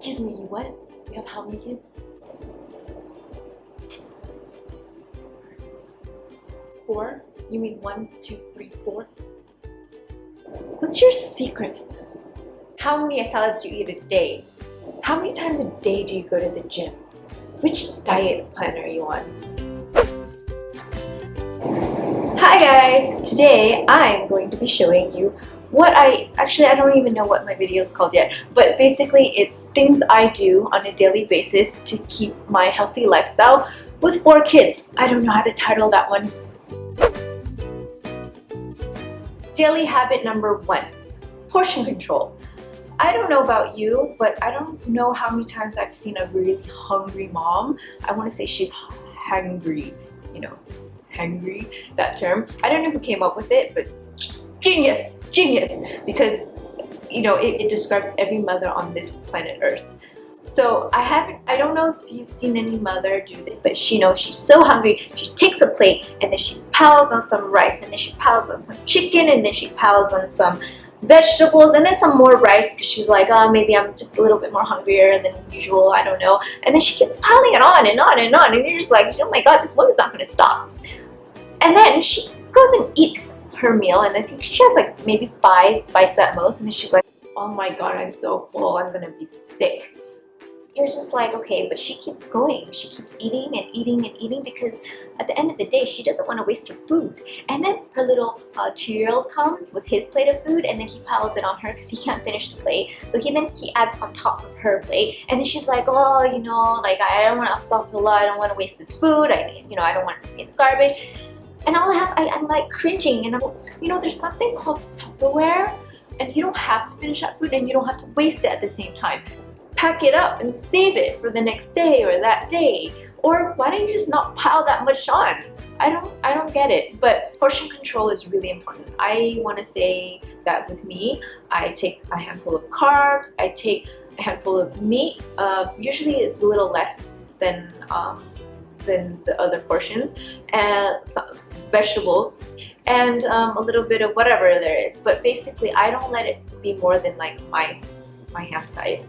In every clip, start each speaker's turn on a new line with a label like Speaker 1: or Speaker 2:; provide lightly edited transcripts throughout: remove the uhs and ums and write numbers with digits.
Speaker 1: Excuse me, you what? You have how many kids? 4? You mean 1, 2, 3, 4? What's your secret? How many salads do you eat a day? How many times a day do you go to the gym? Which diet plan are you on? Hi guys! Today I'm going to be showing you I don't even know what my video is called yet, but basically it's things I do on a daily basis to keep my healthy lifestyle with 4 kids. I don't know how to title that one. Daily habit number 1, portion control. I don't know about you, but I don't know how many times I've seen a really hungry mom. I want to say she's hangry, hangry, that term. I don't know who came up with it, but genius, because it describes every mother on this planet Earth. So I don't know if you've seen any mother do this, but she's so hungry, she takes a plate and then she piles on some rice, and then she piles on some chicken, and then she piles on some vegetables, and then some more rice because she's like, oh, maybe I'm just a little bit more hungrier than usual, I don't know. And then she keeps piling it on and on and on, and you're just like, oh my god, this woman's not going to stop. And then she goes and eats her meal, and I think she has like maybe 5 bites at most, and then she's like, oh my god, I'm so full, I'm gonna be sick. You're just like, okay, but she keeps going. She keeps eating and eating and eating because at the end of the day, she doesn't want to waste her food. And then her little 2-year-old comes with his plate of food, and then he piles it on her because he can't finish the plate. So he adds on top of her plate, and then she's like, oh, like I don't want to astaghfirullah, I don't want to waste this food. I don't want it to be in the garbage. And I'm like cringing, and there's something called Tupperware, and you don't have to finish that food, and you don't have to waste it at the same time. Pack it up and save it for the next day or that day. Or why don't you just not pile that much on? I don't get it. But portion control is really important. I want to say that with me, I take a handful of carbs, I take a handful of meat. Usually it's a little less than the other portions, and some vegetables, and a little bit of whatever there is. But basically, I don't let it be more than like my hand size,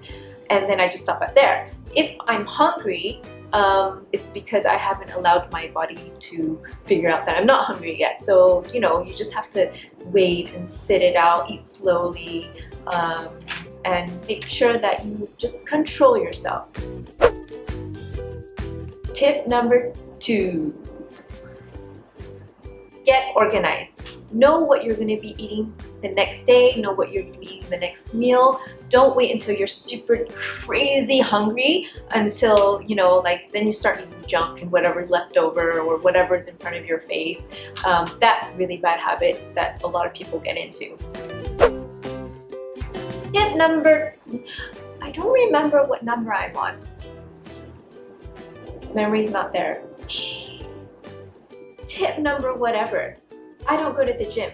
Speaker 1: and then I just stop at there. If I'm hungry, it's because I haven't allowed my body to figure out that I'm not hungry yet. So you just have to wait and sit it out, eat slowly, and make sure that you just control yourself. Tip number 2, get organized. Know what you're going to be eating the next day. Know what you're going to be eating the next meal. Don't wait until you're super crazy hungry until, then you start eating junk and whatever's left over or whatever's in front of your face. That's a really bad habit that a lot of people get into. Tip number, I don't remember what number I'm on. Memory's not there. Tip number whatever. I don't go to the gym.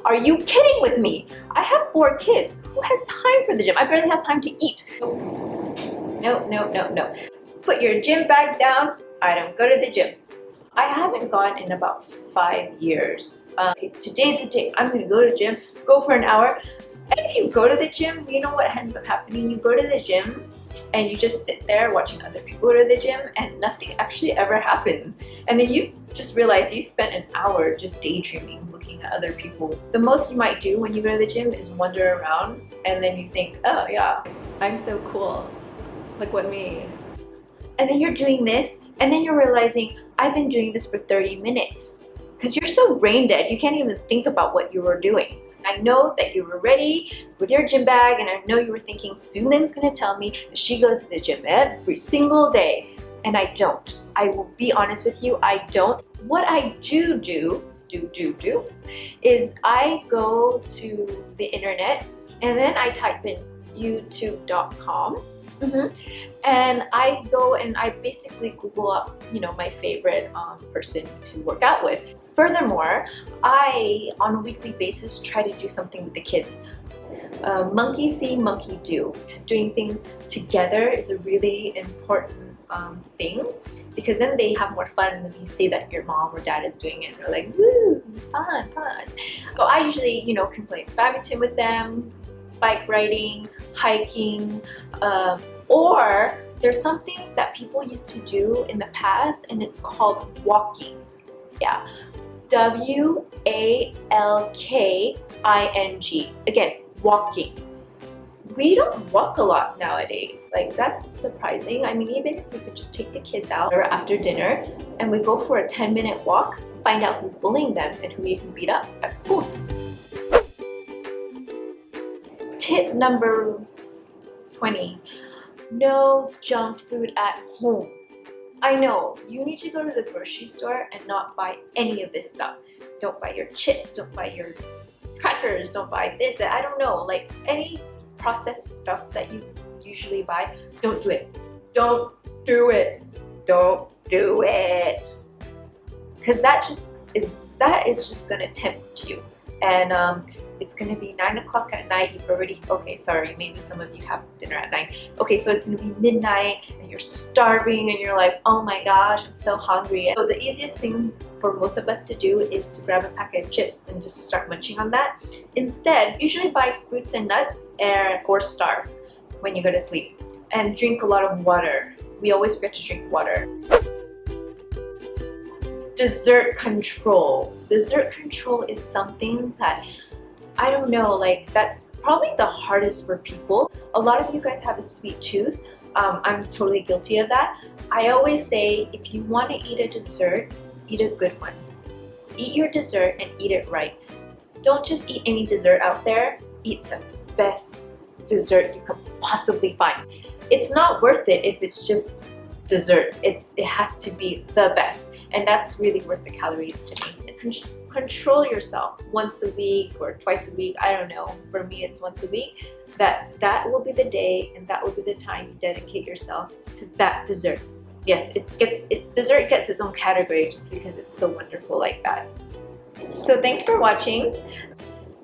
Speaker 1: Are you kidding with me? I have 4 kids. Who has time for the gym? I barely have time to eat. No. Put your gym bags down. I don't go to the gym. I haven't gone in about 5 years. Okay, today's the day. I'm going to go to the gym, go for an hour. And if you go to the gym, you know what ends up happening? You go to the gym and you just sit there watching other people go to the gym, and nothing actually ever happens. And then you just realize you spent an hour just daydreaming, looking at other people. The most you might do when you go to the gym is wander around, and then you think, oh yeah, I'm so cool. Look what me. And then you're doing this, and then you're realizing, I've been doing this for 30 minutes. Because you're so brain dead, you can't even think about what you were doing. I know that you were ready with your gym bag, and I know you were thinking, Sulim's gonna tell me that she goes to the gym every single day. And I don't. I will be honest with you, I don't. What I do is I go to the internet, and then I type in youtube.com. And I go and I basically Google up, my favorite person to work out with. Furthermore, I, on a weekly basis, try to do something with the kids. Monkey see, monkey do. Doing things together is a really important thing, because then they have more fun, and you see that your mom or dad is doing it, and they're like, woo, fun. So I usually, can play badminton with them, bike riding, hiking, Or there's something that people used to do in the past, and it's called walking. Yeah, WALKING. Again, walking. We don't walk a lot nowadays. Like, that's surprising. I mean, even if we could just take the kids out or after dinner and we go for a 10-minute walk, find out who's bullying them and who you can beat up at school. Tip number 20, no junk food at home. I know, you need to go to the grocery store and not buy any of this stuff. Don't buy your chips, don't buy your crackers, don't buy this, that, I don't know, like any processed stuff that you usually buy, don't do it. Don't do it. Don't do it. Because that is just gonna tempt you. And it's gonna be 9 o'clock at night. You've already, okay, sorry, maybe some of you have dinner at 9. Okay, so it's gonna be midnight and you're starving and you're like, oh my gosh, I'm so hungry. So the easiest thing for most of us to do is to grab a packet of chips and just start munching on that. Instead, usually buy fruits and nuts or starve when you go to sleep. And drink a lot of water. We always forget to drink water. Dessert control. Dessert control is something that, I don't know, like that's probably the hardest for people. A lot of you guys have a sweet tooth. I'm totally guilty of that. I always say, if you want to eat a dessert, eat a good one. Eat your dessert and eat it right. Don't just eat any dessert out there. Eat the best dessert you can possibly find. It's not worth it if it's just dessert. It has to be the best. And that's really worth the calories to me. Control yourself once a week or twice a week. I don't know. For me, it's once a week. That will be the day, and that will be the time you dedicate yourself to that dessert. Yes, dessert gets its own category just because it's so wonderful like that. So thanks for watching.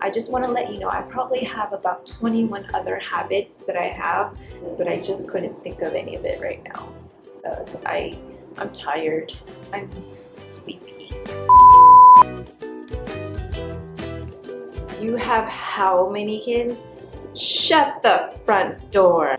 Speaker 1: I just want to let you know I probably have about 21 other habits that I have, but I just couldn't think of any of it right now. So I'm tired. I'm sleepy. You have how many kids? Shut the front door.